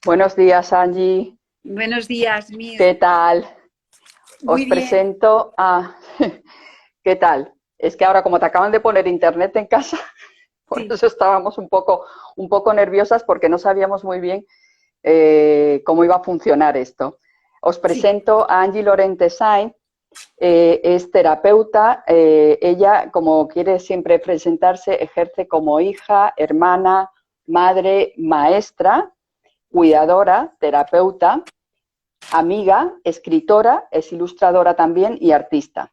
Buenos días, Angie. Buenos días, Mir. ¿Qué tal? Os Muy bien. presento a... ¿Qué tal? Es que ahora como te acaban de poner internet en casa, por Sí, eso estábamos un poco nerviosas porque no sabíamos muy bien cómo iba a funcionar esto. Os sí. presento a Angie Lorente Sainz. Es terapeuta. Ella, como quiere siempre presentarse, ejerce como hija, hermana, madre, maestra, cuidadora, terapeuta, amiga, escritora, es ilustradora también y artista.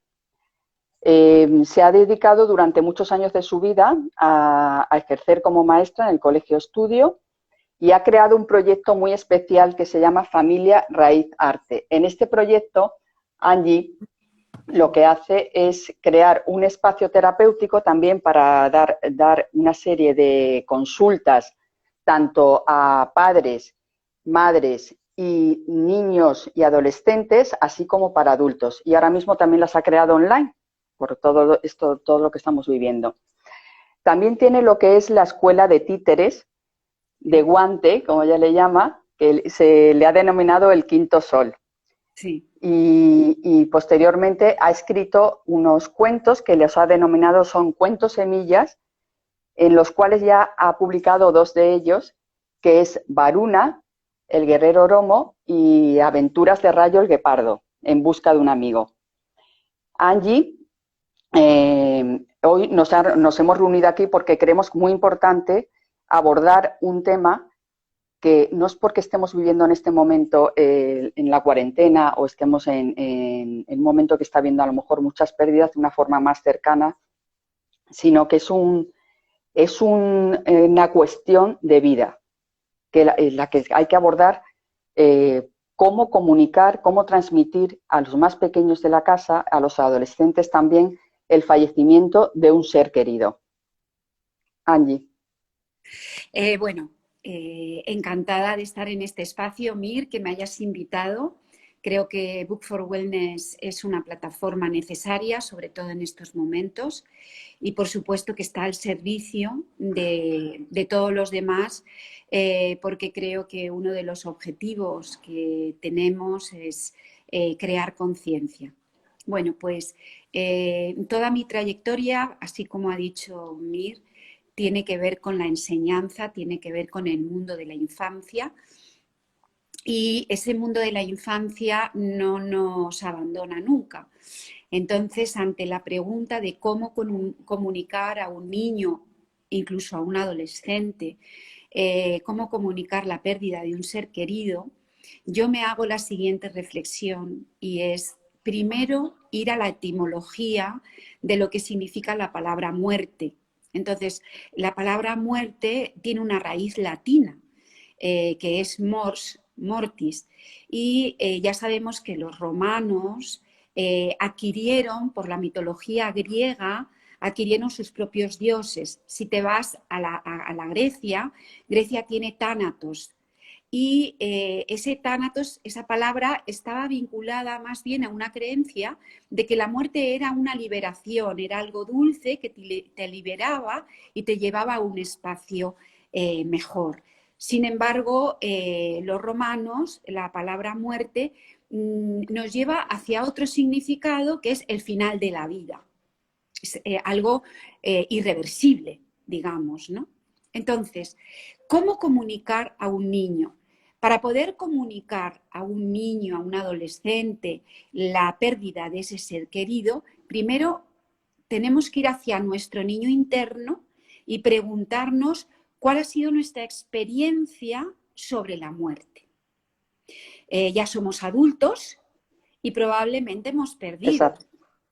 Se ha dedicado durante muchos años de su vida a ejercer como maestra en el Colegio Estudio y ha creado un proyecto muy especial que se llama Familia Raíz Arte. En este proyecto, Angie lo que hace es crear un espacio terapéutico también para dar una serie de consultas tanto a padres, madres y niños y adolescentes, así como para adultos. Y ahora mismo también las ha creado online por todo esto, todo lo que estamos viviendo. También tiene lo que es la escuela de títeres, de guante, como ella le llama, que se le ha denominado el quinto sol. Sí. Y posteriormente ha escrito unos cuentos que les ha denominado son cuentos semillas, en los cuales ya ha publicado dos de ellos, que es Varuna, el guerrero Oromo, y Aventuras de Rayo el Guepardo, en busca de un amigo. Angie, hoy nos hemos reunido aquí porque creemos muy importante abordar un tema que no es porque estemos viviendo en este momento en la cuarentena o estemos en un momento que está habiendo a lo mejor muchas pérdidas de una forma más cercana, sino que una cuestión de vida, en la que hay que abordar cómo comunicar, cómo transmitir a los más pequeños de la casa, a los adolescentes también, el fallecimiento de un ser querido. Angie. Bueno, encantada de estar en este espacio, Mir, que me hayas invitado. Creo que Book for Wellness es una plataforma necesaria, sobre todo en estos momentos, y por supuesto que está al servicio de todos los demás, porque creo que uno de los objetivos que tenemos es crear conciencia. Bueno, pues toda mi trayectoria, así como ha dicho Mir, tiene que ver con la enseñanza, tiene que ver con el mundo de la infancia. Y ese mundo de la infancia no nos abandona nunca. Entonces, ante la pregunta de cómo comunicar a un niño, incluso a un adolescente, cómo comunicar la pérdida de un ser querido, yo me hago la siguiente reflexión y es, primero, ir a la etimología de lo que significa la palabra muerte. Entonces, la palabra muerte tiene una raíz latina, que es mors, mortis, y ya sabemos que los romanos adquirieron, por la mitología griega, adquirieron sus propios dioses. Si te vas a la Grecia, Grecia tiene tánatos, y ese tánatos, esa palabra, estaba vinculada más bien a una creencia de que la muerte era una liberación, era algo dulce que te liberaba y te llevaba a un espacio mejor. Sin embargo, los romanos, la palabra muerte nos lleva hacia otro significado que es el final de la vida. Es algo irreversible, digamos, ¿no? Entonces, ¿cómo comunicar a un niño? Para poder comunicar a un niño, a un adolescente, la pérdida de ese ser querido, primero tenemos que ir hacia nuestro niño interno y preguntarnos cuál ha sido nuestra experiencia sobre la muerte. Ya somos adultos y probablemente hemos perdido Exacto.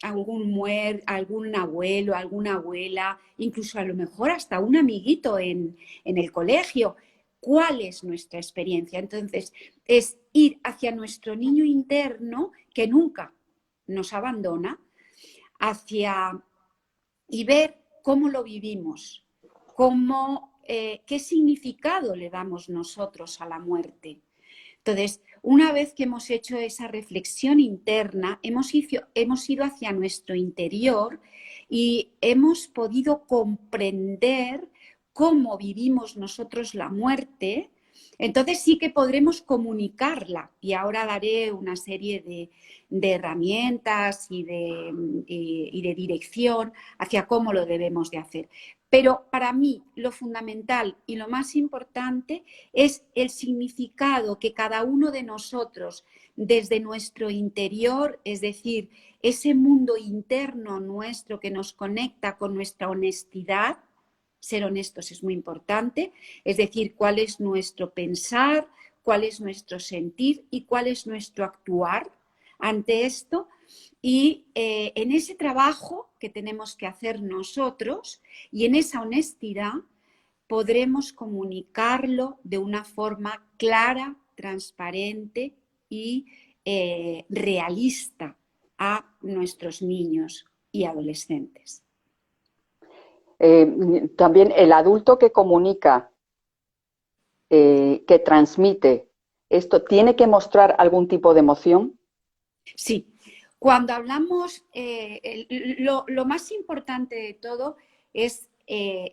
algún abuelo, alguna abuela, incluso a lo mejor hasta un amiguito en el colegio. ¿Cuál es nuestra experiencia? Entonces, es ir hacia nuestro niño interno que nunca nos abandona, hacia y ver cómo lo vivimos, qué significado le damos nosotros a la muerte. Entonces, una vez que hemos hecho esa reflexión interna, hemos ido hacia nuestro interior y hemos podido comprender cómo vivimos nosotros la muerte Entonces sí que podremos comunicarla y ahora daré una serie de herramientas y de dirección hacia cómo lo debemos de hacer. Pero para mí lo fundamental y lo más importante es el significado que cada uno de nosotros desde nuestro interior, es decir, ese mundo interno nuestro que nos conecta con nuestra honestidad. Ser honestos es muy importante, es decir, cuál es nuestro pensar, cuál es nuestro sentir y cuál es nuestro actuar ante esto. Y en ese trabajo que tenemos que hacer nosotros y en esa honestidad podremos comunicarlo de una forma clara, transparente y realista a nuestros niños y adolescentes. También el adulto que comunica, que transmite, ¿esto tiene que mostrar algún tipo de emoción? Sí, cuando hablamos, lo más importante de todo es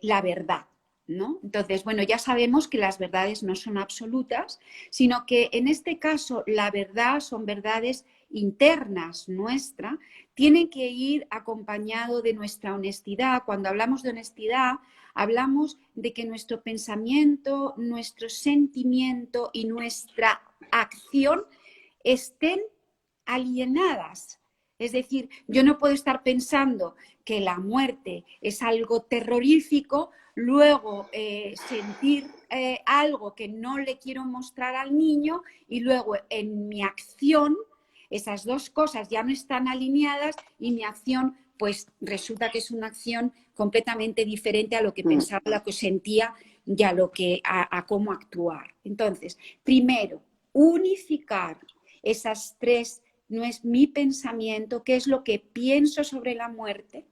la verdad, ¿no? Entonces, bueno, ya sabemos que las verdades no son absolutas, sino que en este caso la verdad son verdades internas nuestra, tienen que ir acompañado de nuestra honestidad. Cuando hablamos de honestidad, hablamos de que nuestro pensamiento, nuestro sentimiento y nuestra acción estén alienadas. Es decir, yo no puedo estar pensando que la muerte es algo terrorífico, luego sentir algo que no le quiero mostrar al niño y luego en mi acción esas dos cosas ya no están alineadas y mi acción pues resulta que es una acción completamente diferente a lo que pensaba, a lo que sentía y a cómo actuar. Entonces, primero, unificar esas tres. No es mi pensamiento, qué es lo que pienso sobre la muerte,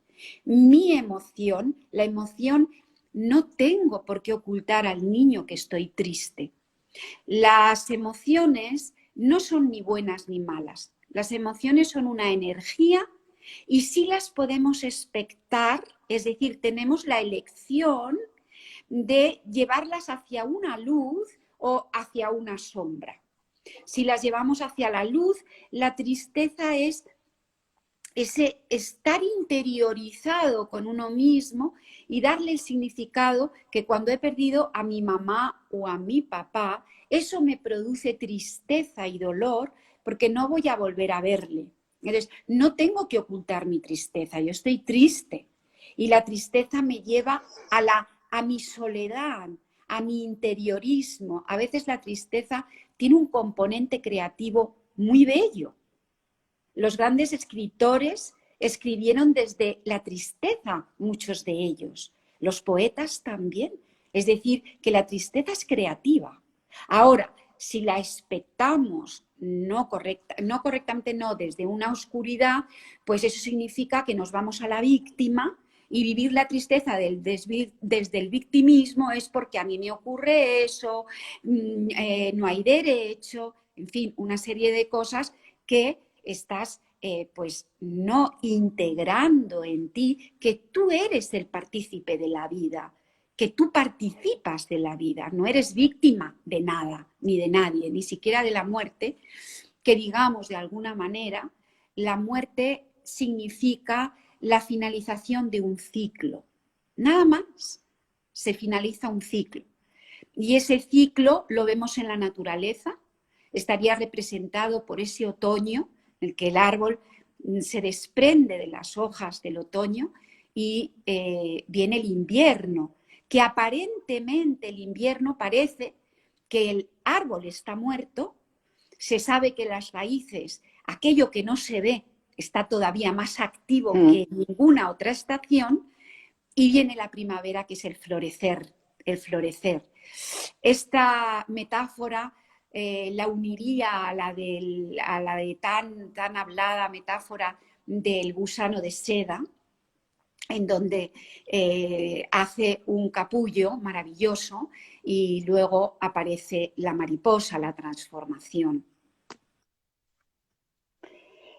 mi emoción, la emoción no tengo por qué ocultar al niño que estoy triste. Las emociones no son ni buenas ni malas, las emociones son una energía y sí las podemos expectar, es decir, tenemos la elección de llevarlas hacia una luz o hacia una sombra. Si las llevamos hacia la luz, la tristeza es ese estar interiorizado con uno mismo y darle el significado que cuando he perdido a mi mamá o a mi papá, eso me produce tristeza y dolor porque no voy a volver a verle. Entonces, no tengo que ocultar mi tristeza, yo estoy triste y la tristeza me lleva a mi soledad, a mi interiorismo. A veces la tristeza tiene un componente creativo muy bello. Los grandes escritores escribieron desde la tristeza, muchos de ellos. Los poetas también. Es decir, que la tristeza es creativa. Ahora, si la expectamos no correctamente, no desde una oscuridad, pues eso significa que nos vamos a la víctima y vivir la tristeza desde el victimismo es porque a mí me ocurre eso, no hay derecho, en fin, una serie de cosas que estás pues no integrando en ti que tú eres el partícipe de la vida, que tú participas de la vida, no eres víctima de nada, ni de nadie, ni siquiera de la muerte, que digamos de alguna manera, la muerte significa la finalización de un ciclo. Nada más se finaliza un ciclo. Y ese ciclo lo vemos en la naturaleza, estaría representado por ese otoño en el que el árbol se desprende de las hojas del otoño y viene el invierno, que aparentemente el invierno parece que el árbol está muerto, se sabe que las raíces, aquello que no se ve, está todavía más activo que ninguna otra estación, y viene la primavera, que es el florecer, el florecer. Esta metáfora la uniría a la de tan hablada metáfora del gusano de seda, en donde hace un capullo maravilloso y luego aparece la mariposa, la transformación.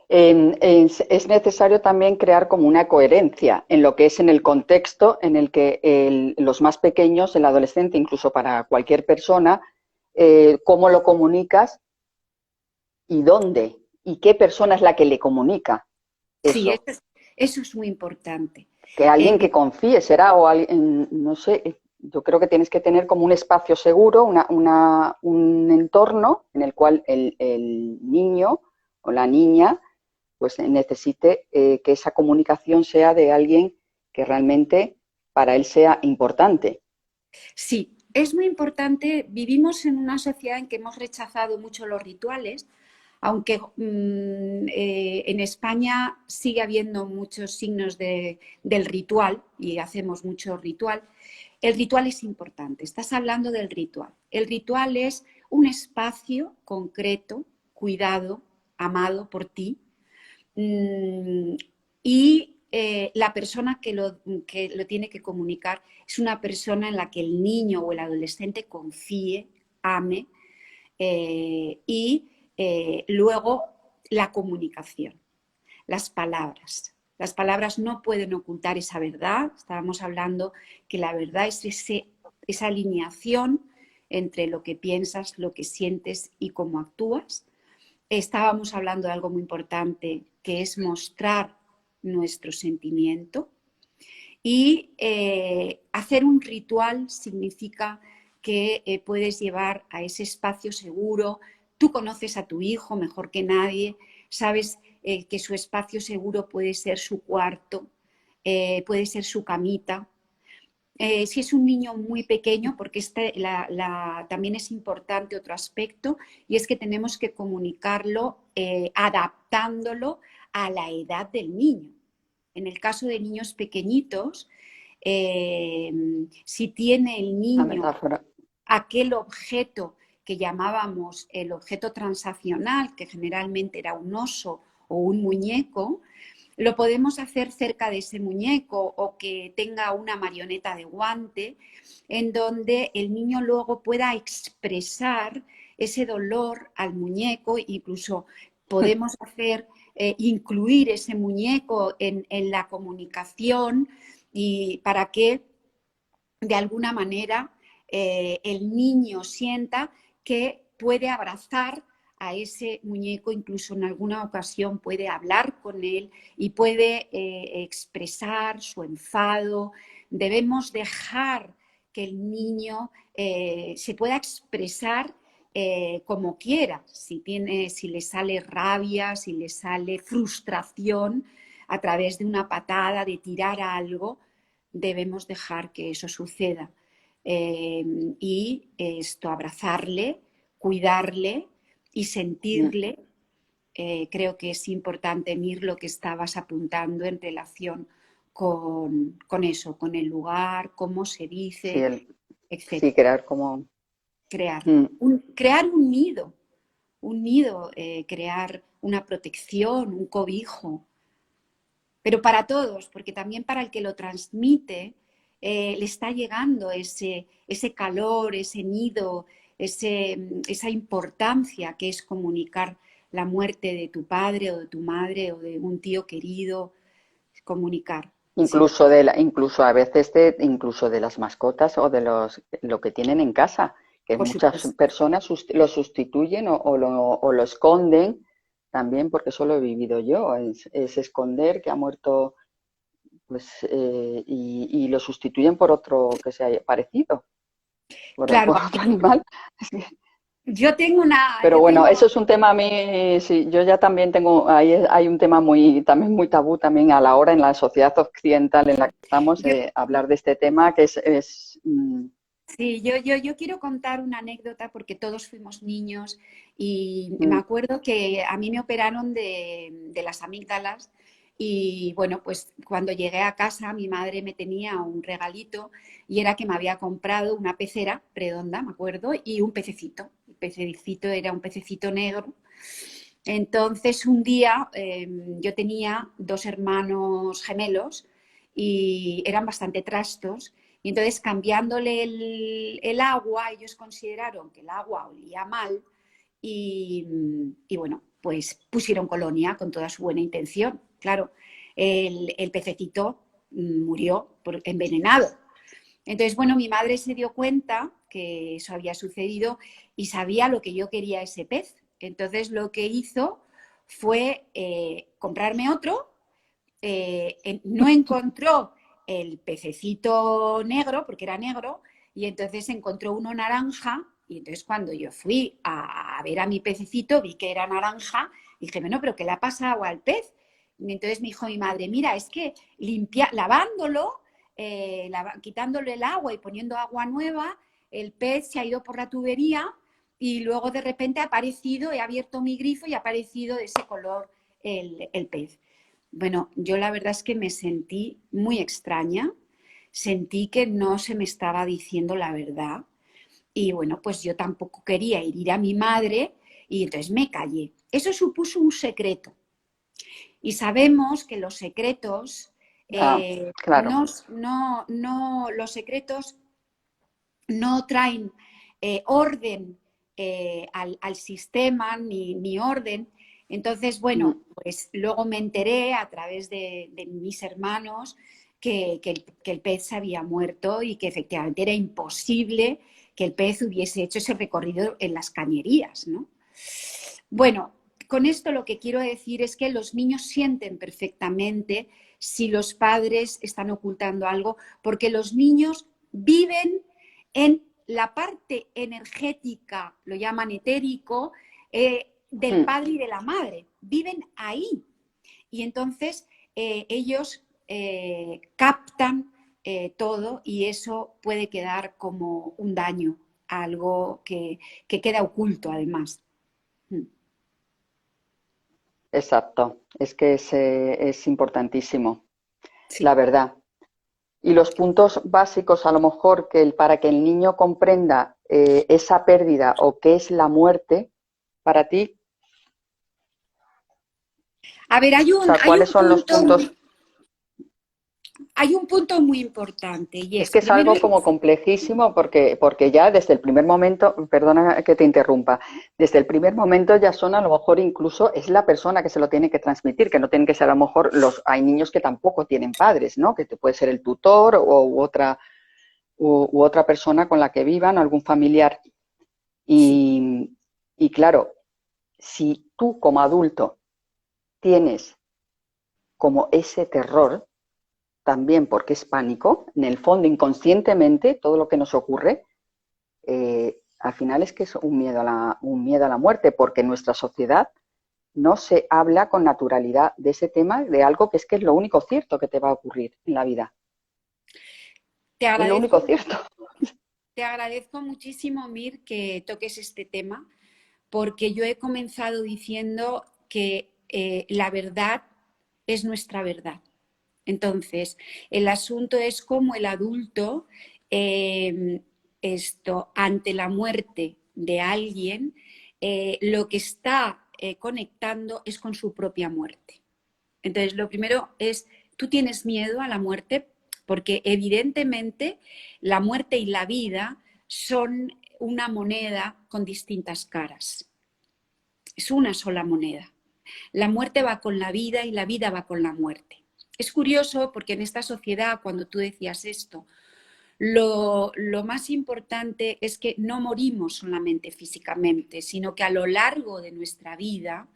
Es necesario también crear como una coherencia en lo que es en el contexto en el que los más pequeños, el adolescente, incluso para cualquier persona, cómo lo comunicas y dónde, y qué persona es la que le comunica Sí, eso. eso es muy importante. Que alguien que confíe será, o alguien, no sé, yo creo que tienes que tener como un espacio seguro, un entorno en el cual el niño o la niña pues necesite que esa comunicación sea de alguien que realmente para él sea importante. Sí, es muy importante. Vivimos en una sociedad en que hemos rechazado mucho los rituales, aunque en España sigue habiendo muchos signos del ritual y hacemos mucho ritual. El ritual es importante. Estás hablando del ritual. El ritual es un espacio concreto, cuidado, amado por ti, y la persona que lo tiene que comunicar es una persona en la que el niño o el adolescente confíe, ame, y luego la comunicación, las palabras. Las palabras no pueden ocultar esa verdad. Estábamos hablando que la verdad es esa alineación entre lo que piensas, lo que sientes y cómo actúas. Estábamos hablando de algo muy importante, que es mostrar nuestro sentimiento. Y hacer un ritual significa que puedes llevar a ese espacio seguro. Tú conoces a tu hijo mejor que nadie, sabes que su espacio seguro puede ser su cuarto, puede ser su camita. Si es un niño muy pequeño, porque también es importante otro aspecto, y es que tenemos que comunicarlo adaptándolo a la edad del niño. En el caso de niños pequeñitos, eh, si tiene el La niño metáfora. aquel objeto que llamábamos el objeto transaccional, que generalmente era un oso o un muñeco, lo podemos hacer cerca de ese muñeco o que tenga una marioneta de guante, en donde el niño luego pueda expresar ese dolor al muñeco. Incluso podemos hacer incluir ese muñeco en la comunicación, y para que de alguna manera el niño sienta que puede abrazar a ese muñeco, incluso en alguna ocasión puede hablar con él y puede expresar su enfado. Debemos dejar que el niño se pueda expresar como quiera, si le sale rabia, si le sale frustración a través de una patada, de tirar algo. Debemos dejar que eso suceda, y esto, abrazarle, cuidarle y sentirle. Creo que es importante, Mir, lo que estabas apuntando en relación con eso, con el lugar, cómo se Sí, dice, sí, etc. crear como... Crear Mm, crear un nido, crear una protección, un cobijo, pero para todos, porque también para el que lo transmite le está llegando ese calor, ese nido, esa importancia que es comunicar la muerte de tu padre o de tu madre o de un tío querido, comunicar, sí, incluso a veces incluso de las mascotas o de lo que tienen en casa, que por muchas supuesto. personas lo sustituyen o lo esconden también, porque eso lo he vivido yo, es esconder que ha muerto, pues, y lo sustituyen por otro que sea parecido, Claro, por otro animal. Pero yo bueno, tengo, eso es un tema a mí, sí, yo ya también tengo, ahí hay un tema también muy tabú también a la hora en la sociedad occidental en la que estamos, yo, hablar de este tema que sí, yo quiero contar una anécdota porque todos fuimos niños y me mm, acuerdo que a mí me operaron de las amígdalas. Y bueno, pues cuando llegué a casa mi madre me tenía un regalito, y era que me había comprado una pecera redonda, me acuerdo, y un pececito. El pececito era un pececito negro. Entonces un día yo tenía dos hermanos gemelos y eran bastante trastos, y entonces cambiándole el agua, ellos consideraron que el agua olía mal y bueno, pues pusieron colonia con toda su buena intención. Claro, el pececito murió envenenado. Entonces, bueno, mi madre se dio cuenta que eso había sucedido y sabía lo que yo quería ese pez. Entonces lo que hizo fue comprarme otro, no encontró el pececito negro, porque era negro, y entonces encontró uno naranja, y entonces cuando yo fui a ver a mi pececito, vi que era naranja, y dije, bueno, pero ¿qué le ha pasado al pez? Y entonces me dijo mi madre, mira, es que lavándolo, quitándole el agua y poniendo agua nueva, el pez se ha ido por la tubería y luego de repente ha aparecido, he abierto mi grifo y ha aparecido de ese color el pez. Bueno, yo la verdad es que me sentí muy extraña, sentí que no se me estaba diciendo la verdad y bueno, pues yo tampoco quería herir a mi madre y entonces me callé. Eso supuso un secreto y sabemos que los secretos, Ah, claro. los secretos no traen orden al sistema ni orden. Entonces, Mm. bueno, pues luego me enteré a través de mis hermanos que el pez se había muerto y que efectivamente era imposible que el pez hubiese hecho ese recorrido en las cañerías, ¿no? Bueno, con esto lo que quiero decir es que los niños sienten perfectamente si los padres están ocultando algo, porque los niños viven en la parte energética, lo llaman etérico, del Mm. padre y de la madre. Viven ahí. Y entonces ellos captan todo y eso puede quedar como un daño, algo que queda oculto además. Exacto, es que es importantísimo, la Sí. verdad. Y los puntos básicos, a lo mejor, para que el niño comprenda esa pérdida o qué es la muerte para ti, A ver, o sea, ¿cuáles son los puntos? hay un punto muy importante y Es es, que es primero, algo como complejísimo porque ya desde el primer momento, perdona que te interrumpa, desde el primer momento ya son a lo mejor incluso es la persona que se lo tiene que transmitir, que no tienen que ser a lo mejor hay niños que tampoco tienen padres, ¿no? Que puede ser el tutor u otra persona con la que vivan, algún familiar. sí. Y claro, si tú como adulto tienes como ese terror, también porque es pánico, en el fondo inconscientemente todo lo que nos ocurre, al final es que es un miedo a la muerte, porque en nuestra sociedad no se habla con naturalidad de ese tema, de algo que es lo único cierto que te va a ocurrir en la vida. Te Es lo único agradezco, cierto. te agradezco muchísimo, Mir, que toques este tema, porque yo he comenzado diciendo que la verdad es nuestra verdad. Entonces, el asunto es cómo el adulto, eh, ante la muerte de alguien, lo que está conectando es con su propia muerte. Entonces, lo primero es, tú tienes miedo a la muerte porque evidentemente la muerte y la vida son una moneda con distintas caras. Es una sola moneda. La muerte va con la vida y la vida va con la muerte. Es curioso porque en esta sociedad, cuando tú decías esto, lo más importante es que no morimos solamente físicamente, sino que a lo largo de nuestra vida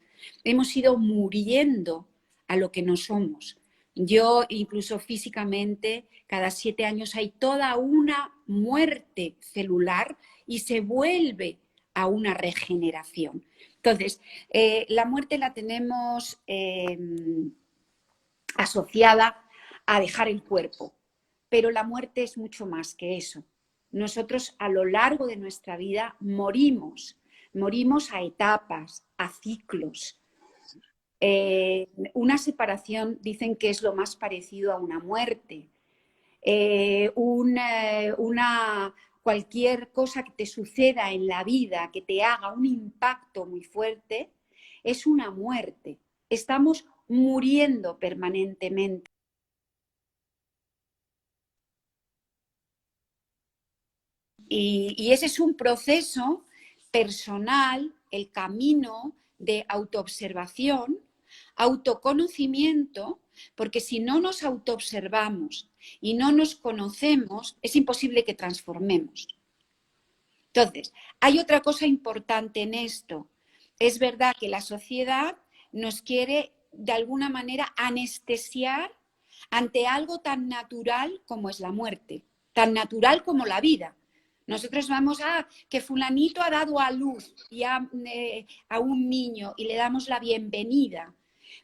hemos ido muriendo a lo que no somos. Yo, incluso físicamente, cada 7 años hay toda una muerte celular y se vuelve a una regeneración. Entonces, la muerte la tenemos asociada a dejar el cuerpo, pero la muerte es mucho más que eso. Nosotros a lo largo de nuestra vida morimos a etapas, a ciclos. Una separación dicen que es lo más parecido a una muerte. Cualquier cosa que te suceda en la vida, que te haga un impacto muy fuerte, es una muerte. Estamos muriendo permanentemente. Y ese es un proceso personal, el camino de autoobservación, autoconocimiento, porque si no nos autoobservamos y no nos conocemos, es imposible que transformemos. Entonces, hay otra cosa importante en esto. Es verdad que la sociedad nos quiere de alguna manera anestesiar ante algo tan natural como es la muerte, tan natural como la vida. Nosotros vamos a que fulanito ha dado a luz y a un niño y le damos la bienvenida.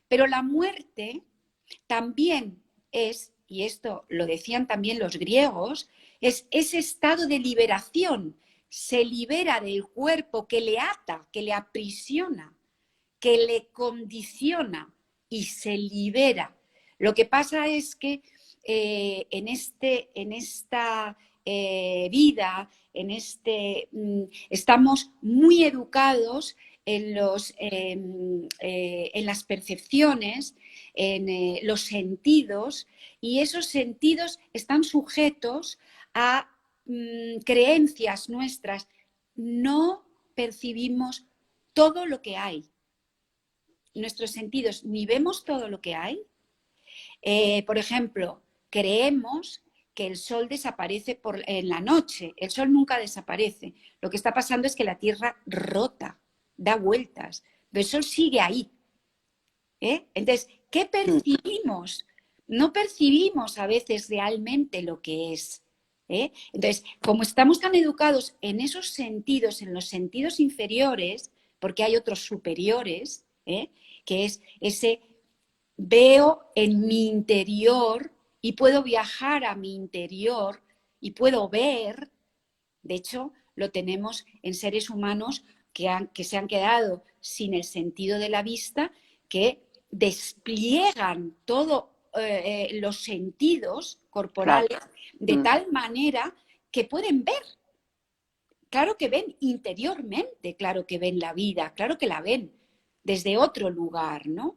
Pero la muerte también es, y esto lo decían también los griegos, es ese estado de liberación. Se libera del cuerpo que le ata, que le aprisiona, que le condiciona y se libera. Lo que pasa es que en esta vida, estamos muy educados en las percepciones, en los sentidos, y esos sentidos están sujetos a creencias nuestras. No percibimos todo lo que hay. Nuestros sentidos ni vemos todo lo que hay. Por ejemplo, creemos que el sol desaparece en la noche. El sol nunca desaparece. Lo que está pasando es que la Tierra rota, da vueltas, pero el sol sigue ahí. Entonces, ¿qué percibimos? No percibimos a veces realmente lo que es. Entonces, como estamos tan educados en esos sentidos, en los sentidos inferiores, porque hay otros superiores, que es ese veo en mi interior y puedo viajar a mi interior y puedo ver. De hecho, lo tenemos en seres humanos que se han quedado sin el sentido de la vista, que despliegan todos los sentidos corporales, claro, de tal manera que pueden ver. Claro que ven interiormente, claro que ven la vida, claro que la ven desde otro lugar, ¿no?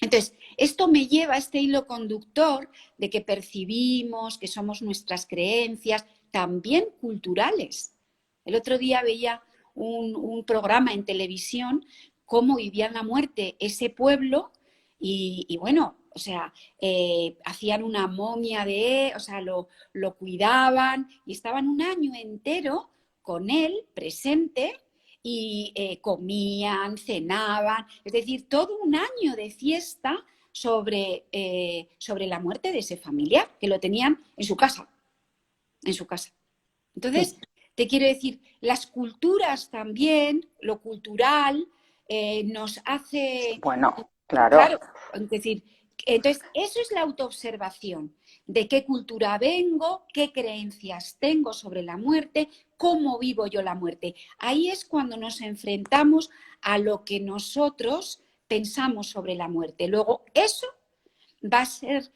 Entonces, esto me lleva a este hilo conductor de que percibimos, que somos nuestras creencias, también culturales. El otro día veía un programa en televisión, cómo vivían la muerte ese pueblo y bueno, o sea, hacían una momia o sea, lo cuidaban y estaban un año entero con él presente y comían, cenaban, es decir, todo un año de fiesta sobre la muerte de ese familiar, que lo tenían en su casa, en su casa. Entonces, te quiero decir, las culturas también, lo cultural, nos hace... Bueno, claro. Claro, es decir, entonces, eso es la autoobservación, de qué cultura vengo, qué creencias tengo sobre la muerte, cómo vivo yo la muerte. Ahí es cuando nos enfrentamos a lo que nosotros pensamos sobre la muerte. Luego, eso va a ser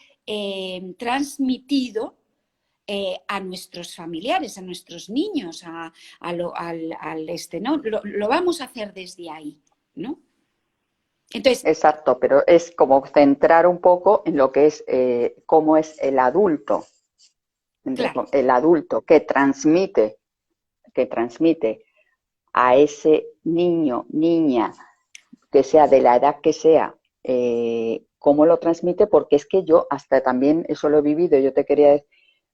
transmitido a nuestros familiares, a nuestros niños, ¿no? Lo vamos a hacer desde ahí, ¿no? Entonces, exacto, pero es como centrar un poco en lo que es cómo es el adulto. Claro. El adulto que transmite a ese niño, niña, que sea de la edad que sea, cómo lo transmite, porque es que yo hasta también eso lo he vivido, yo te quería decir,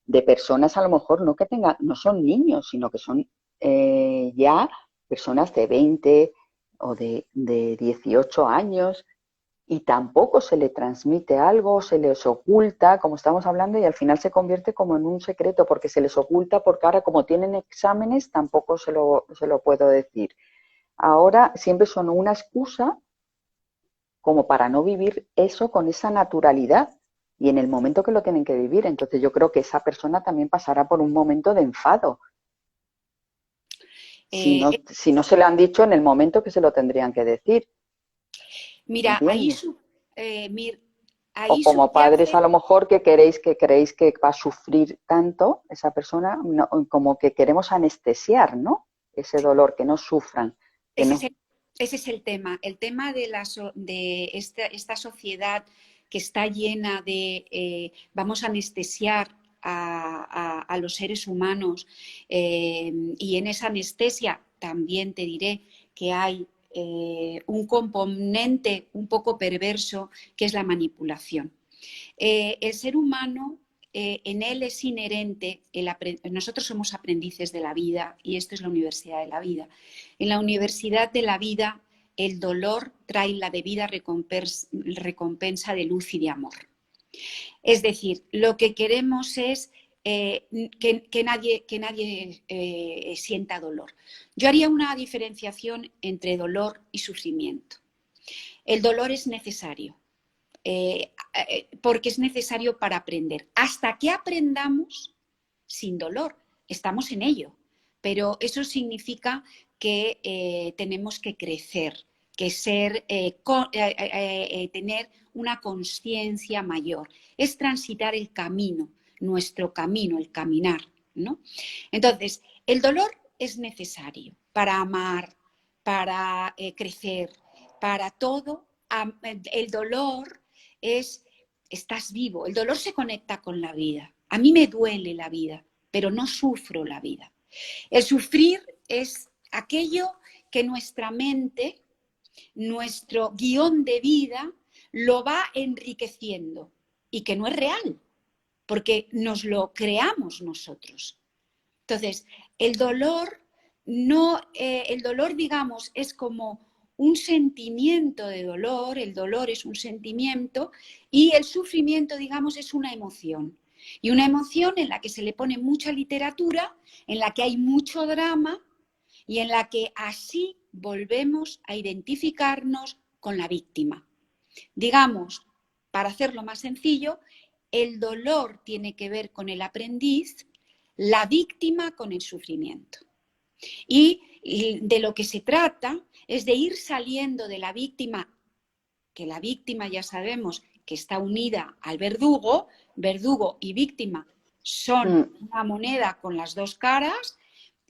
de personas a lo mejor no que tengan, no son niños, sino que son ya personas de 20 o de 18 años y tampoco se le transmite algo, se les oculta, como estamos hablando, y al final se convierte como en un secreto porque se les oculta, porque ahora como tienen exámenes tampoco se lo puedo decir. Ahora siempre son una excusa como para no vivir eso con esa naturalidad y en el momento que lo tienen que vivir. Entonces yo creo que esa persona también pasará por un momento de enfado. Si no se lo han dicho en el momento que se lo tendrían que decir. Mira, ahí o como padres a lo mejor que creéis que va a sufrir tanto esa persona, no, como que queremos anestesiar, ¿no? Ese dolor, que no sufran. Que ese es el tema de esta sociedad que está llena de vamos a anestesiar a los seres humanos y en esa anestesia también te diré que hay un componente un poco perverso que es la manipulación. El ser humano en él es inherente, nosotros somos aprendices de la vida y esto es la universidad de la vida. En la universidad de la vida el dolor trae la debida recompensa de luz y de amor. Es decir, lo que queremos es que nadie sienta dolor. Yo haría una diferenciación entre dolor y sufrimiento. El dolor es necesario, porque es necesario para aprender. Hasta que aprendamos sin dolor, estamos en ello, pero eso significa que tenemos que crecer, que tener una conciencia mayor. Es transitar el camino, nuestro camino, el caminar, ¿no? Entonces, el dolor es necesario para amar, para crecer, para todo. El dolor estás vivo, el dolor se conecta con la vida. A mí me duele la vida, pero no sufro la vida. El sufrir es aquello que nuestra mente, nuestro guión de vida, lo va enriqueciendo y que no es real, porque nos lo creamos nosotros. Entonces, el dolor digamos, es como un sentimiento de dolor, el dolor es un sentimiento y el sufrimiento, digamos, es una emoción. Y una emoción en la que se le pone mucha literatura, en la que hay mucho drama y en la que así volvemos a identificarnos con la víctima. Digamos, para hacerlo más sencillo, el dolor tiene que ver con el aprendiz, la víctima con el sufrimiento. Y de lo que se trata es de ir saliendo de la víctima, que la víctima ya sabemos que está unida al verdugo, verdugo y víctima son una moneda con las dos caras,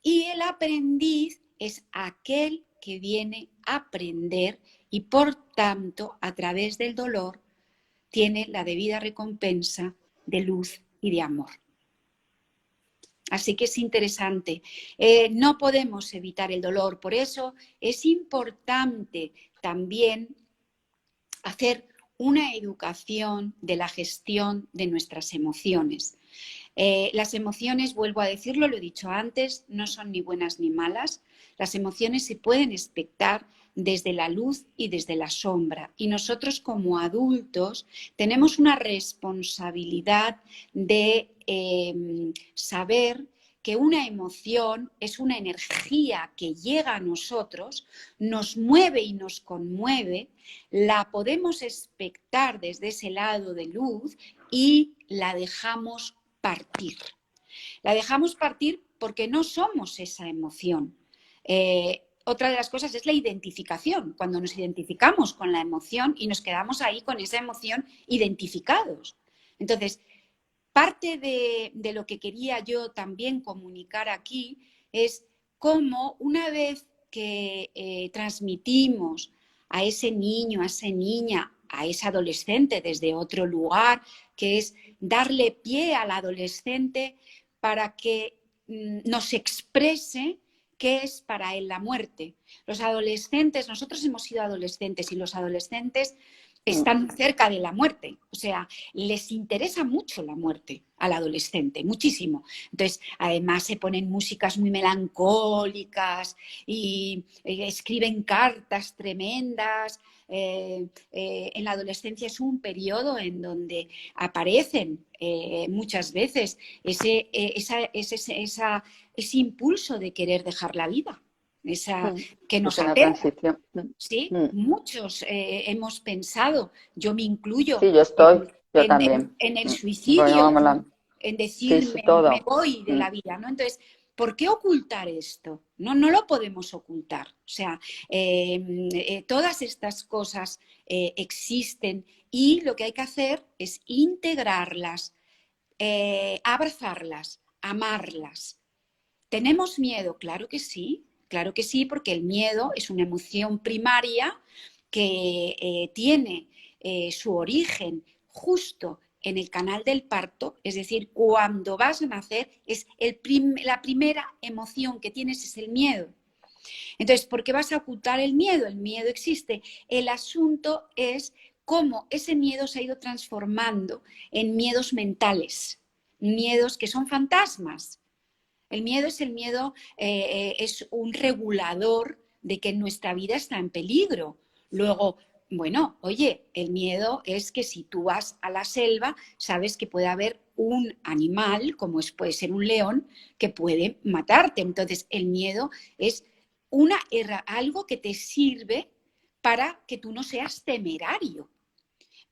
y el aprendiz es aquel que viene a aprender y por tanto a través del dolor tiene la debida recompensa de luz y de amor. Así que es interesante. No podemos evitar el dolor, por eso es importante también hacer una educación de la gestión de nuestras emociones. Las emociones, vuelvo a decirlo, lo he dicho antes, no son ni buenas ni malas. Las emociones se pueden expectar desde la luz y desde la sombra. Y nosotros como adultos tenemos una responsabilidad de saber que una emoción es una energía que llega a nosotros, nos mueve y nos conmueve, la podemos expectar desde ese lado de luz y la dejamos partir. La dejamos partir porque no somos esa emoción. Otra de las cosas es la identificación, cuando nos identificamos con la emoción y nos quedamos ahí con esa emoción identificados. Entonces, parte de lo que quería yo también comunicar aquí es cómo una vez que transmitimos a ese niño, a esa niña, a ese adolescente desde otro lugar, que es darle pie al adolescente para que nos exprese qué es para él la muerte. Los adolescentes, nosotros hemos sido adolescentes y los adolescentes están cerca de la muerte, o sea, les interesa mucho la muerte al adolescente, muchísimo. Entonces, además se ponen músicas muy melancólicas y escriben cartas tremendas. En la adolescencia es un periodo en donde aparecen muchas veces ese impulso de querer dejar la vida. Que nos altera. ¿Sí? Muchos hemos pensado, yo me incluyo, sí, yo también. En el suicidio, bueno, en decir sí, me voy de la vida, ¿no? Entonces, ¿por qué ocultar esto? No lo podemos ocultar. O sea, todas estas cosas existen y lo que hay que hacer es integrarlas, abrazarlas, amarlas. ¿Tenemos miedo? Claro que sí, porque el miedo es una emoción primaria que tiene su origen justo en el canal del parto, es decir, cuando vas a nacer, es la primera emoción que tienes es el miedo. Entonces, ¿por qué vas a ocultar el miedo? El miedo existe. El asunto es cómo ese miedo se ha ido transformando en miedos mentales. miedos que son fantasmas. El miedo es el miedo, es un regulador de que nuestra vida está en peligro. Luego, bueno, oye, el miedo es que si tú vas a la selva, sabes que puede haber un animal, como puede ser un león, que puede matarte. Entonces, el miedo es algo que te sirve para que tú no seas temerario.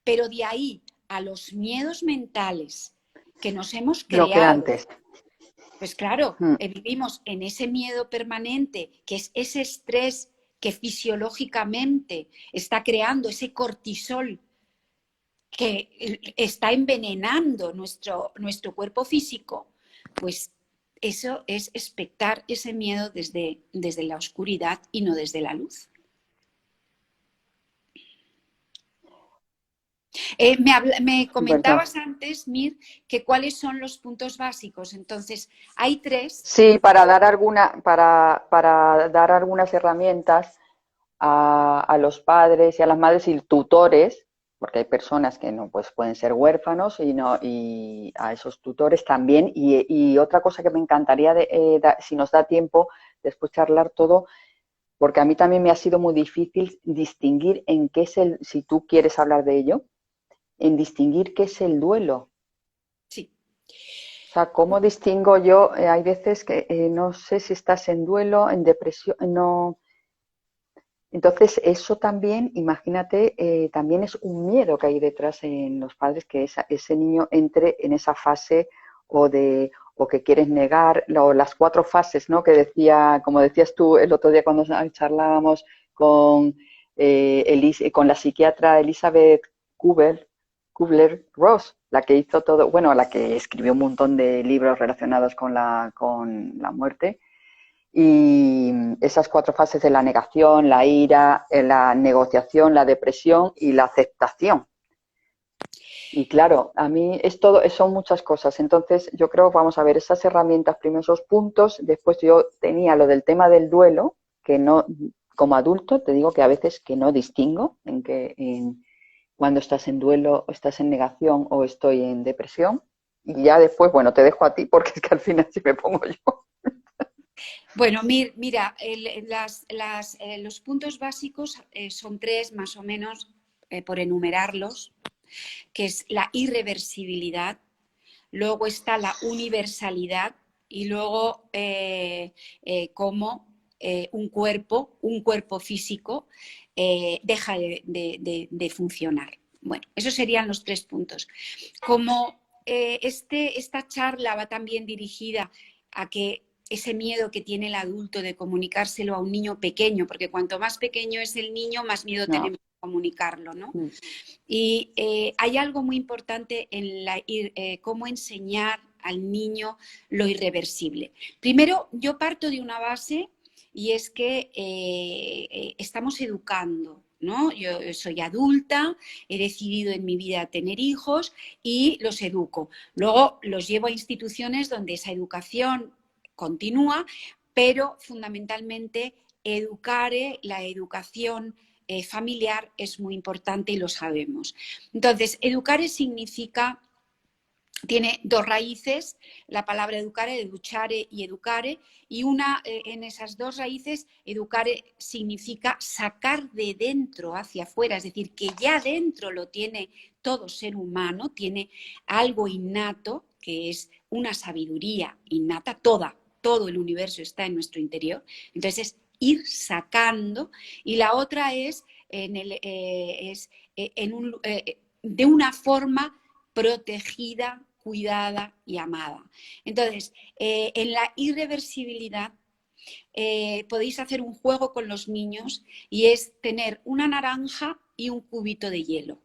Pero de ahí a los miedos mentales que nos hemos creado, bloqueantes. pues claro, Mm. vivimos en ese miedo permanente, que es ese estrés que fisiológicamente está creando ese cortisol que está envenenando nuestro cuerpo físico, pues eso es expectar ese miedo desde la oscuridad y no desde la luz. Me ¿Verdad? comentabas antes, Mir, que cuáles son los puntos básicos. Entonces, hay tres. Sí, para dar algunas herramientas a los padres y a las madres y tutores, porque hay personas que no pues pueden ser huérfanos y no y a esos tutores también. Y otra cosa que me encantaría, si nos da tiempo, después charlar todo, porque a mí también me ha sido muy difícil distinguir en qué es si tú quieres hablar de ello, en distinguir qué es el duelo. Sí. O sea, ¿cómo distingo yo? Hay veces que no sé si estás en duelo, en depresión, no. Entonces, eso también, imagínate, también es un miedo que hay detrás en los padres, que ese niño entre en esa fase o que quieres negar, las 4 fases, ¿no? Que decía, como decías tú el otro día cuando charlábamos con, con la psiquiatra Elizabeth Kubler-Ross, la que hizo todo, bueno, la que escribió un montón de libros relacionados con la muerte. Y esas 4 fases de la negación, la ira, la negociación, la depresión y la aceptación. Y claro, a mí son muchas cosas. Entonces, yo creo, vamos a ver, esas herramientas, primero esos puntos. Después yo tenía lo del tema del duelo, que no, como adulto, te digo que a veces que no distingo cuando estás en duelo, o estás en negación o estoy en depresión. Y ya después, bueno, te dejo a ti porque es que al final si me pongo yo. Bueno, mira, los puntos básicos son 3 más o menos, por enumerarlos, que es la irreversibilidad, luego está la universalidad y luego cómo un cuerpo físico deja de funcionar. Bueno, esos serían los 3 puntos. Como esta charla va también dirigida a que ese miedo que tiene el adulto de comunicárselo a un niño pequeño, porque cuanto más pequeño es el niño, más miedo No. tenemos a comunicarlo, ¿no? Y hay algo muy importante en cómo enseñar al niño lo irreversible. Primero, yo parto de una base y es que estamos educando, ¿no? Yo soy adulta, he decidido en mi vida tener hijos y los educo. Luego los llevo a instituciones donde esa educación continúa, pero fundamentalmente la educación familiar es muy importante y lo sabemos. Entonces, educare significa, tiene 2 raíces, la palabra educare, educare y educare, y en esas 2 raíces, educare significa sacar de dentro hacia afuera, es decir, que ya dentro lo tiene todo ser humano, tiene algo innato, que es una sabiduría innata, todo el universo está en nuestro interior, entonces ir sacando, y la otra es, de una forma protegida, cuidada y amada. Entonces, en la irreversibilidad podéis hacer un juego con los niños y es tener una naranja y un cubito de hielo.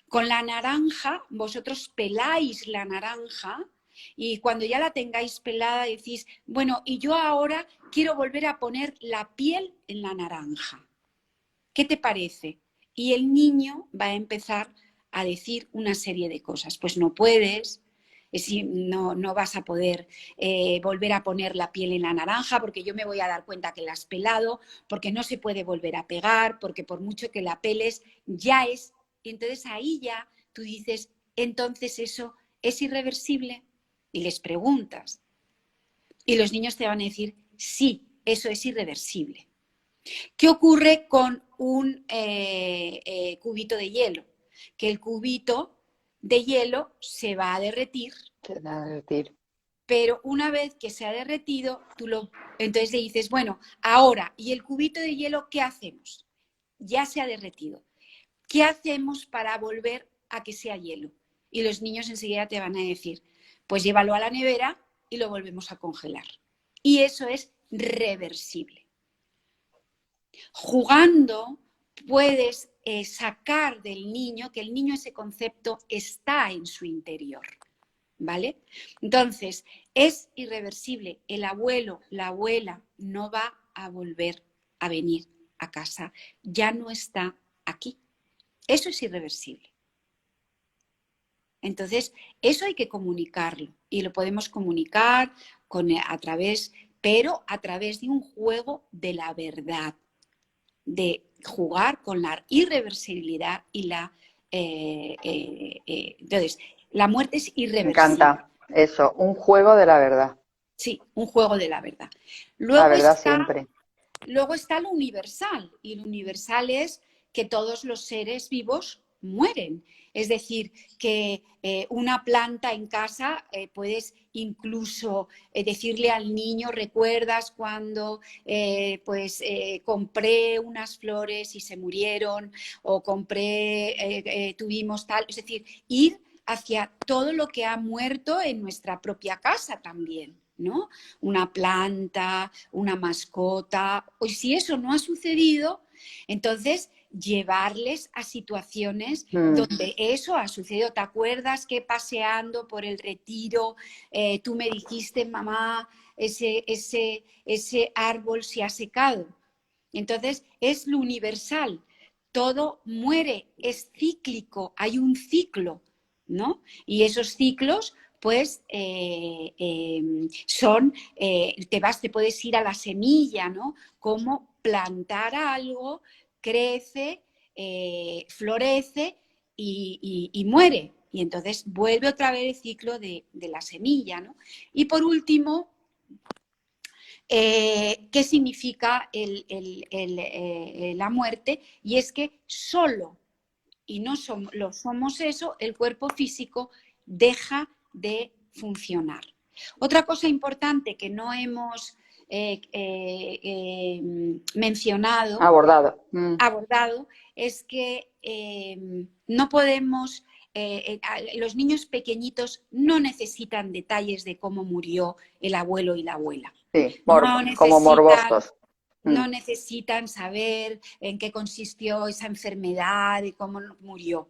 Con la naranja, vosotros peláis la naranja y cuando ya la tengáis pelada decís, bueno, y yo ahora quiero volver a poner la piel en la naranja. ¿Qué te parece? Y el niño va a empezar a decir una serie de cosas. Pues no puedes, no vas a poder volver a poner la piel en la naranja porque yo me voy a dar cuenta que la has pelado, porque no se puede volver a pegar, porque por mucho que la peles ya es. Y entonces ahí ya tú dices, entonces eso es irreversible. y les preguntas. Y los niños te van a decir, sí, eso es irreversible. ¿Qué ocurre con un cubito de hielo? Que el cubito de hielo se va a derretir, pero una vez que se ha derretido, entonces le dices, bueno, ahora, ¿y el cubito de hielo qué hacemos? Ya se ha derretido. ¿Qué hacemos para volver a que sea hielo? Y los niños enseguida te van a decir, pues llévalo a la nevera y lo volvemos a congelar. Y eso es reversible. Jugando puedes sacar del niño, que el niño ese concepto está en su interior, ¿vale? Entonces, es irreversible. El abuelo, la abuela no va a volver a venir a casa, ya no está aquí. Eso es irreversible. Entonces, eso hay que comunicarlo y lo podemos comunicar pero a través de un juego de la verdad, de jugar con la irreversibilidad y entonces, la muerte es Me irreversible. encanta eso, un juego de la verdad. Sí, un juego de la verdad. La verdad siempre. Luego está lo universal, y lo universal es que todos los seres vivos mueren. Es decir, que una planta en casa puedes incluso decirle al niño, ¿recuerdas cuando compré unas flores y se murieron? O tuvimos tal. Es decir, ir hacia todo lo que ha muerto en nuestra propia casa también, ¿no? Una planta, una mascota. O si eso no ha sucedido, entonces llevarles a situaciones donde eso ha sucedido. ¿Te acuerdas que paseando por el Retiro tú me dijiste, mamá, ese árbol se ha secado? Entonces es lo universal. Todo muere, es cíclico, hay un ciclo, ¿no? Y esos ciclos pues te puedes ir a la semilla, ¿no? Cómo plantar algo, crece, florece y muere. Y entonces vuelve otra vez el ciclo de la semilla, ¿no? Y por último, ¿qué significa la muerte? Y es que solo, y no somos eso, el cuerpo físico deja de funcionar. Otra cosa importante que no hemos mencionado, abordado, es que no podemos, los niños pequeñitos no necesitan detalles de cómo murió el abuelo y la abuela. Sí, como morbosos. No necesitan saber en qué consistió esa enfermedad y cómo murió.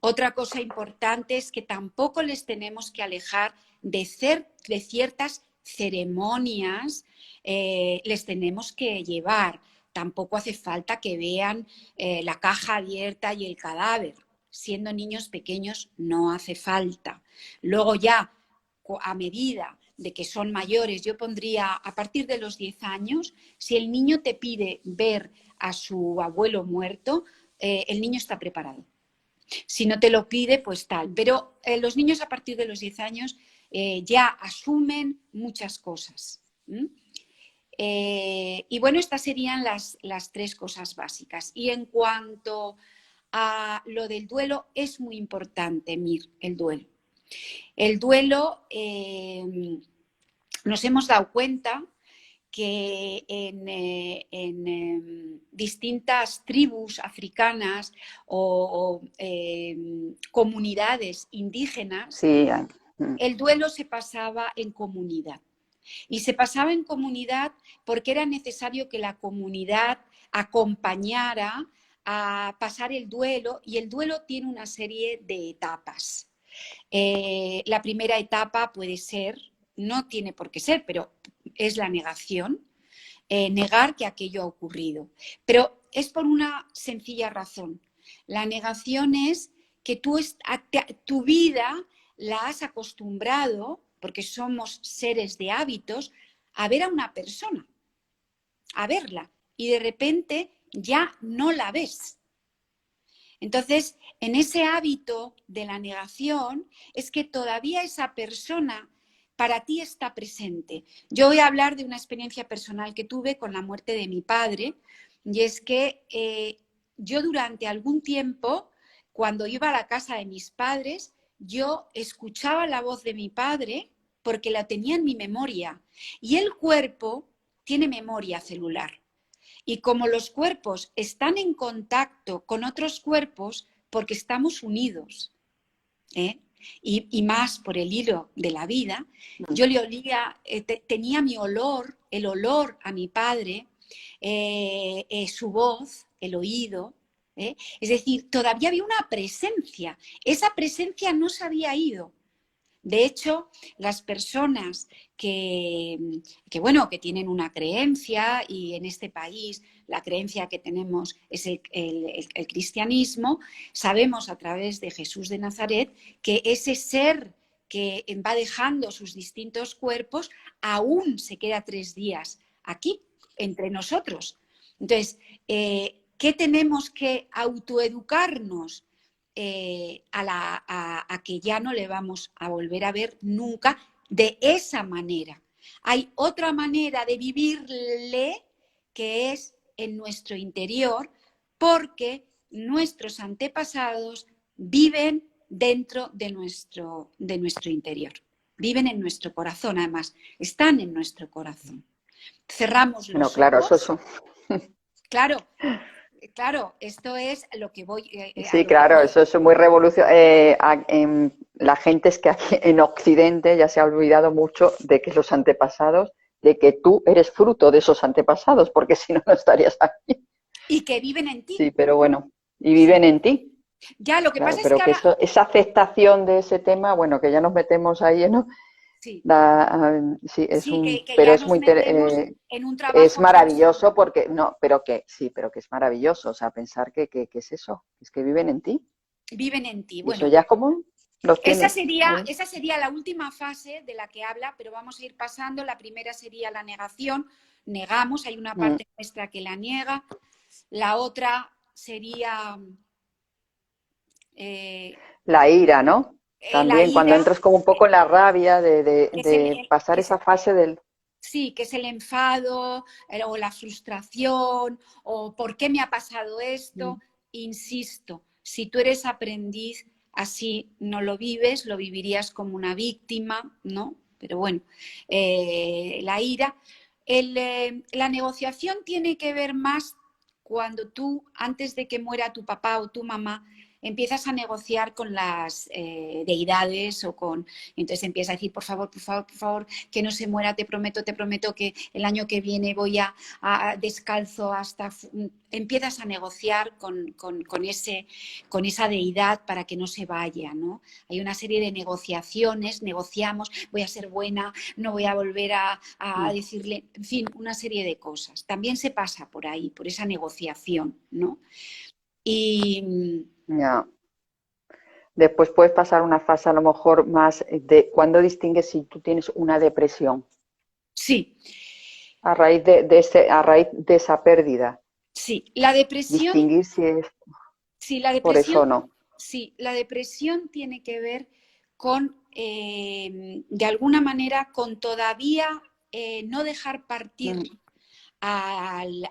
Otra cosa importante es que tampoco les tenemos que alejar de ciertas ceremonias, les tenemos que llevar. Tampoco hace falta que vean la caja abierta y el cadáver. Siendo niños pequeños no hace falta. Luego ya, a medida de que son mayores, yo pondría a partir de los 10 años, si el niño te pide ver a su abuelo muerto, el niño está preparado. Si no te lo pide, pues tal. Pero los niños a partir de los 10 años ya asumen muchas cosas. Y bueno, estas serían las 3 cosas básicas. Y en cuanto a lo del duelo, es muy importante, Mir, el duelo. El duelo, nos hemos dado cuenta que en distintas tribus africanas o comunidades indígenas, sí, el duelo se pasaba en comunidad. Y se pasaba en comunidad porque era necesario que la comunidad acompañara a pasar el duelo, y el duelo tiene una serie de etapas. La primera etapa puede ser, no tiene por qué ser, pero es la negación, negar que aquello ha ocurrido. Pero es por una sencilla razón. La negación es que tu vida la has acostumbrado, porque somos seres de hábitos, a ver a una persona, a verla, y de repente ya no la ves. Entonces, en ese hábito de la negación es que todavía esa persona para ti está presente. Yo voy a hablar de una experiencia personal que tuve con la muerte de mi padre, y es que yo durante algún tiempo, cuando iba a la casa de mis padres, yo escuchaba la voz de mi padre porque la tenía en mi memoria. Y el cuerpo tiene memoria celular. Y como los cuerpos están en contacto con otros cuerpos, porque estamos unidos, ¿eh? Y más por el hilo de la vida, yo le olía, tenía mi olor, el olor a mi padre, su voz, el oído, ¿eh? Es decir, todavía había una presencia, esa presencia no se había ido. De hecho, las personas bueno, que tienen una creencia, y en este país la creencia que tenemos es el cristianismo, sabemos a través de Jesús de Nazaret que ese ser que va dejando sus distintos cuerpos aún se queda 3 días aquí, entre nosotros. Entonces, ¿qué tenemos que autoeducarnos? A que ya no le vamos a volver a ver nunca de esa manera. Hay otra manera de vivirle, que es en nuestro interior, porque nuestros antepasados viven dentro de nuestro interior. Viven en nuestro corazón, además, están en nuestro corazón. Cerramos los claro, ojos. eso es... Claro, esto es lo que voy Sí, claro, eso es muy revolucionario. La gente es que aquí en Occidente ya se ha olvidado mucho de que los antepasados, de que tú eres fruto de esos antepasados, porque si no, no estarías aquí. Y que viven en ti. Sí, pero bueno, y viven en ti. Ya, lo que Claro, pasa es pero que que ahora... esa aceptación de ese tema, bueno, que ya nos metemos ahí, ¿no? Sí, Sí, sí que pero ya es nos metemos en un es trabajo más... maravilloso porque, no, pero que sí, pero que es maravilloso, o sea, pensar que es eso, es que viven en ti. Viven en ti. Y eso Bueno, ya como los tienes ahí. esa sería la última fase de la que habla, pero vamos a ir pasando. La primera sería la negación. Negamos, hay una parte nuestra que la niega. La otra sería... La ira, ¿no? la También cuando ira, entras como un poco en la rabia que es el, de pasar que es esa fase del... sí, que es el enfado o la frustración o por qué me ha pasado esto. Insisto, si tú eres aprendiz, así no lo vives, lo vivirías como una víctima, ¿no? Pero bueno, la ira. La negociación tiene que ver más cuando tú, antes de que muera tu papá o tu mamá, empiezas a negociar con las deidades o con... Entonces empiezas a decir, por favor, por favor, por favor, que no se muera, te prometo que el año que viene voy a descalzo hasta... Empiezas a negociar con esa deidad para que no se vaya, ¿no? Hay una serie de negociaciones, negociamos, voy a ser buena, no voy a volver a decirle, en fin, una serie de cosas. También se pasa por ahí, por esa negociación, ¿no? Y... Ya. Después puedes pasar una fase a lo mejor más de cuando distingues si tú tienes una depresión. Sí. A raíz a raíz de esa pérdida. Sí, la depresión... Distinguir si es Sí, la por eso depresión, o no. sí, la depresión tiene que ver con, de alguna manera, con todavía no dejar partir al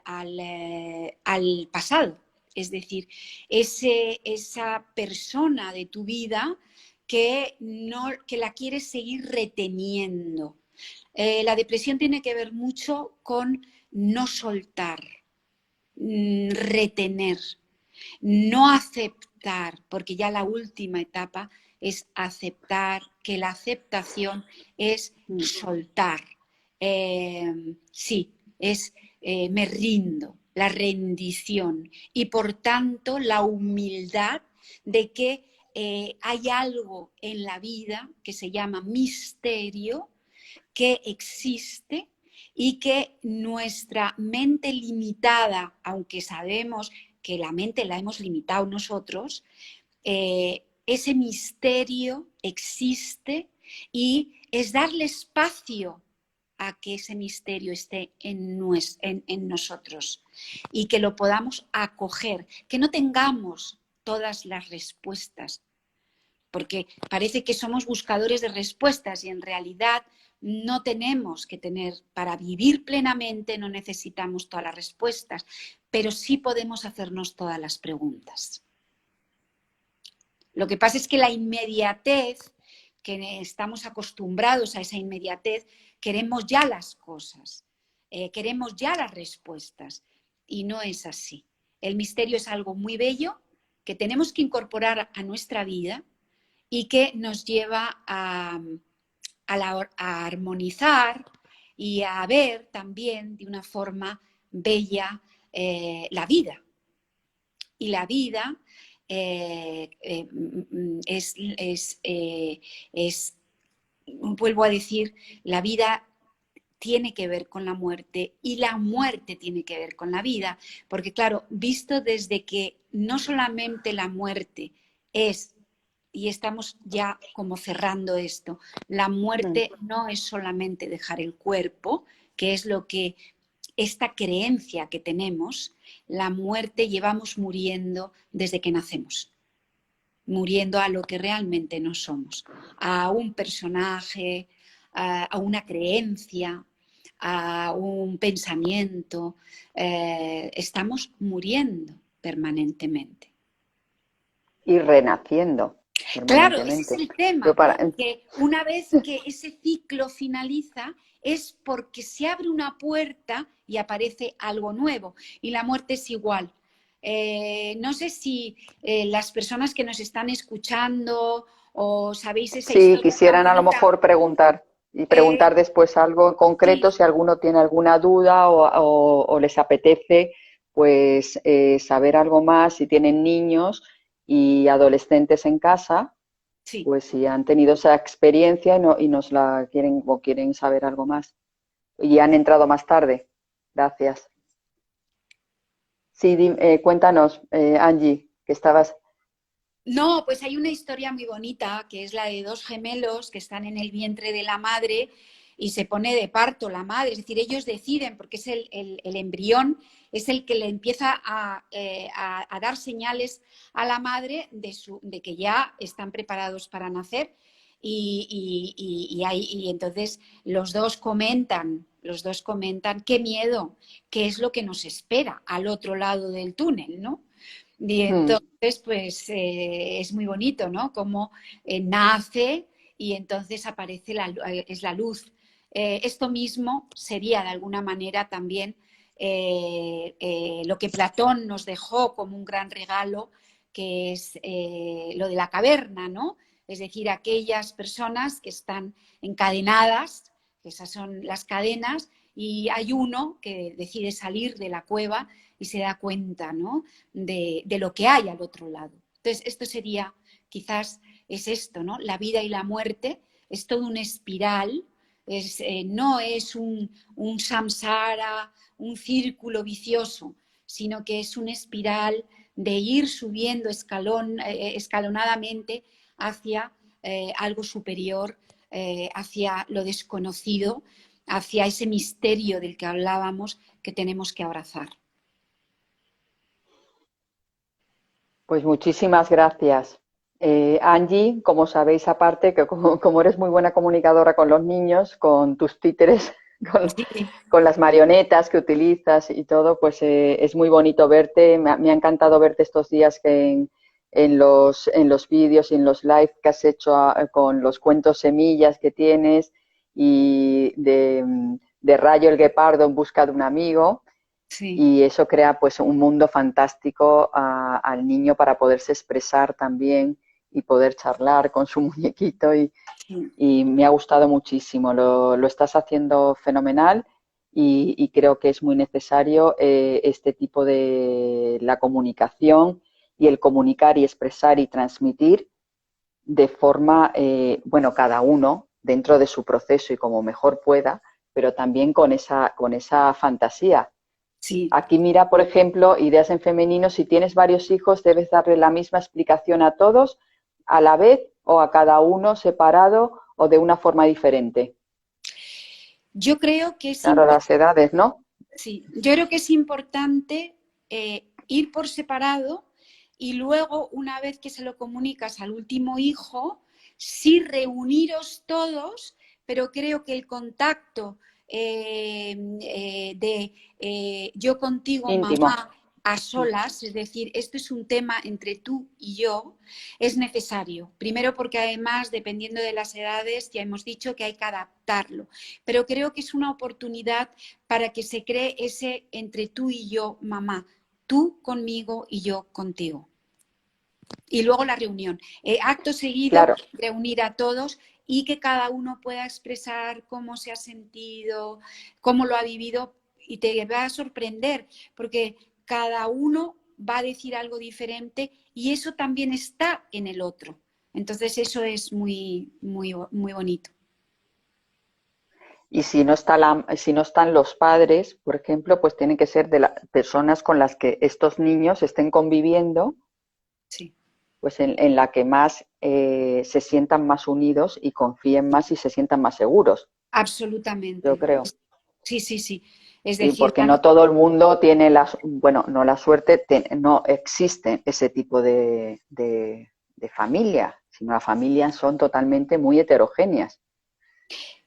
pasado. Es decir, esa persona de tu vida que la quieres seguir reteniendo. La depresión tiene que ver mucho con no soltar, retener, no aceptar, porque ya la última etapa es aceptar, que la aceptación es soltar. Sí, es me rindo, la rendición y por tanto la humildad de que hay algo en la vida que se llama misterio, que existe y que nuestra mente limitada, aunque sabemos que la mente la hemos limitado nosotros, ese misterio existe y es darle espacio a que ese misterio esté en nosotros y que lo podamos acoger, que no tengamos todas las respuestas, porque parece que somos buscadores de respuestas y en realidad no tenemos que tener, para vivir plenamente no necesitamos todas las respuestas, pero sí podemos hacernos todas las preguntas. Lo que pasa es que la inmediatez, que estamos acostumbrados a esa inmediatez, queremos ya las cosas, queremos ya las respuestas y no es así. El misterio es algo muy bello que tenemos que incorporar a nuestra vida y que nos lleva a armonizar y a ver también de una forma bella la vida. Y la vida vuelvo a decir, la vida tiene que ver con la muerte y la muerte tiene que ver con la vida, porque claro, visto desde que no solamente la muerte es, y estamos ya como cerrando esto, la muerte no es solamente dejar el cuerpo, que es lo que esta creencia que tenemos, la muerte llevamos muriendo desde que nacemos, muriendo a lo que realmente no somos, a un personaje, a una creencia, a un pensamiento. Estamos muriendo permanentemente. Y renaciendo Claro, ese es permanentemente. el tema, que una vez que ese ciclo finaliza es porque se abre una puerta y aparece algo nuevo. Y la muerte es igual. No sé si las personas que nos están escuchando o sabéis esa Sí, historia tan quisieran a lo bonita. mejor preguntar y preguntar después algo en concreto Sí, si alguno tiene alguna duda o les apetece pues saber algo más, si tienen niños y adolescentes en casa, sí. pues si han tenido esa experiencia y nos la quieren o quieren saber algo más. Y han entrado más tarde. Gracias. Sí, cuéntanos, Angie, que estabas. No, pues hay una historia muy bonita que es la de dos gemelos que están en el vientre de la madre y se pone de parto la madre, es decir, ellos deciden, porque es el embrión, es el que le empieza a dar señales a la madre de que ya están preparados para nacer y entonces los dos comentan qué miedo, qué es lo que nos espera al otro lado del túnel, ¿no? Y entonces, pues es muy bonito, ¿no? Como nace y entonces aparece es la luz. Esto mismo sería de alguna manera también lo que Platón nos dejó como un gran regalo, que es lo de la caverna, ¿no? Es decir, aquellas personas que están encadenadas, que esas son las cadenas, y hay uno que decide salir de la cueva y se da cuenta, ¿no? de lo que hay al otro lado. Entonces, esto sería, quizás es esto, ¿no? La vida y la muerte es todo una espiral, no es un samsara, un círculo vicioso, sino que es una espiral de ir subiendo escalonadamente hacia algo superior, hacia lo desconocido, hacia ese misterio del que hablábamos que tenemos que abrazar. Pues muchísimas gracias. Angie, como sabéis, aparte, que como eres muy buena comunicadora con los niños, con tus títeres, con, Sí. con las marionetas que utilizas y todo, pues es muy bonito verte. Me ha encantado verte estos días en los vídeos y en los live que has hecho con los cuentos semillas que tienes y de Rayo el Guepardo en busca de un amigo. Sí. Y eso crea pues un mundo fantástico al niño para poderse expresar también y poder charlar con su muñequito y me ha gustado muchísimo, lo estás haciendo fenomenal y creo que es muy necesario este tipo de la comunicación y el comunicar y expresar y transmitir de forma, bueno, cada uno dentro de su proceso y como mejor pueda, pero también con esa fantasía. Sí. Aquí mira, por ejemplo, ideas en femenino, si tienes varios hijos, debes darle la misma explicación a todos a la vez o a cada uno separado o de una forma diferente. Yo creo que es Claro, las edades, ¿no? sí, yo creo que es importante ir por separado y luego, una vez que se lo comunicas al último hijo, sí reuniros todos, pero creo que el contacto de yo contigo, Íntimo. mamá, a solas, es decir, esto es un tema entre tú y yo, es necesario. Primero porque además, dependiendo de las edades, ya hemos dicho que hay que adaptarlo, pero creo que es una oportunidad para que se cree ese entre tú y yo, mamá, tú conmigo y yo contigo. Y luego la reunión. Acto seguido, Claro. reunir a todos y que cada uno pueda expresar cómo se ha sentido, cómo lo ha vivido, y te va a sorprender, porque cada uno va a decir algo diferente y eso también está en el otro. Entonces eso es muy, muy, muy bonito. Y si no está si no están los padres, por ejemplo, pues tienen que ser de las personas con las que estos niños estén conviviendo, Sí, pues en la que más se sientan más unidos y confíen más y se sientan más seguros, yo absolutamente. creo. Sí, sí, sí. Es Sí, decir, porque no todo el mundo tiene bueno, no la suerte, no existe ese tipo de familia, sino las familias son totalmente muy heterogéneas.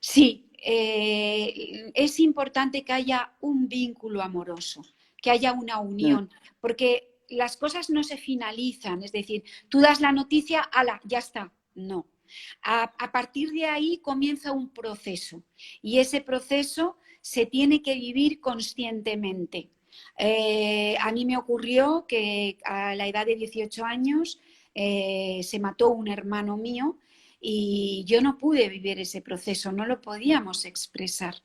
sí, es importante que haya un vínculo amoroso, que haya una Mm, unión, porque las cosas no se finalizan, es decir, tú das la noticia, ala, ya está, no. A partir de ahí comienza un proceso y ese proceso se tiene que vivir conscientemente. A mí me ocurrió que a la edad de 18 años se mató un hermano mío y yo no pude vivir ese proceso, no lo podíamos expresar,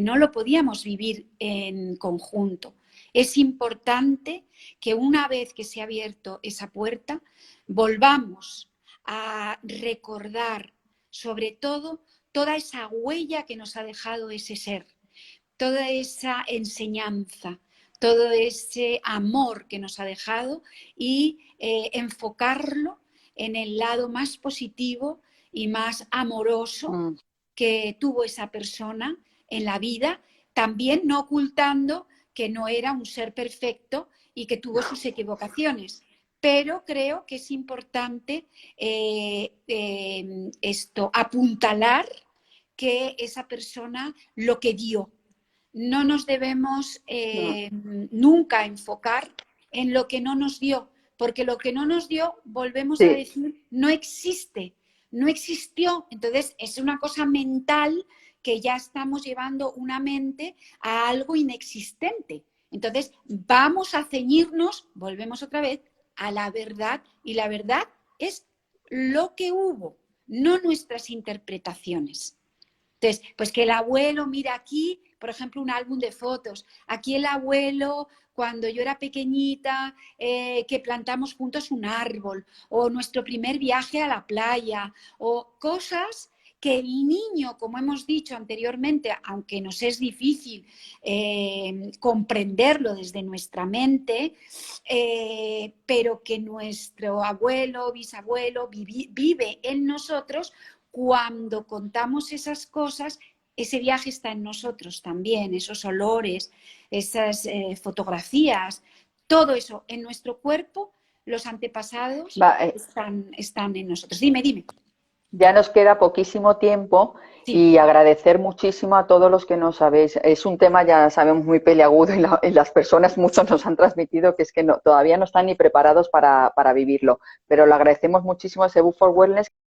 no lo podíamos vivir en conjunto. Es importante que una vez que se ha abierto esa puerta, volvamos a recordar sobre todo toda esa huella que nos ha dejado ese ser, toda esa enseñanza, todo ese amor que nos ha dejado y enfocarlo en el lado más positivo y más amoroso mm, que tuvo esa persona en la vida, también no ocultando que no era un ser perfecto y que tuvo sus equivocaciones. Pero creo que es importante apuntalar que esa persona lo que dio, no nos debemos mm. nunca enfocar en lo que no nos dio, porque lo que no nos dio, volvemos a Sí, decir, no existe, no existió. Entonces es una cosa mental que ya estamos llevando una mente a algo inexistente. Entonces vamos a ceñirnos, volvemos otra vez, a la verdad, y la verdad es lo que hubo, no nuestras interpretaciones. Entonces, pues que el abuelo, mira aquí, por ejemplo, un álbum de fotos. Aquí el abuelo, cuando yo era pequeñita, que plantamos juntos un árbol, o nuestro primer viaje a la playa, o cosas que el niño, como hemos dicho anteriormente, aunque nos es difícil comprenderlo desde nuestra mente, pero que nuestro abuelo, bisabuelo vive en nosotros cuando contamos esas cosas. Ese viaje está en nosotros también, esos olores, esas fotografías, todo eso en nuestro cuerpo, los antepasados va, están en nosotros. Dime, dime. ya nos queda poquísimo tiempo Sí, y agradecer muchísimo a todos los que nos sabéis. Es un tema, ya sabemos, muy peliagudo y las personas, muchos nos han transmitido que es que todavía no están ni preparados para vivirlo. Pero lo agradecemos muchísimo a ese Book for Wellness.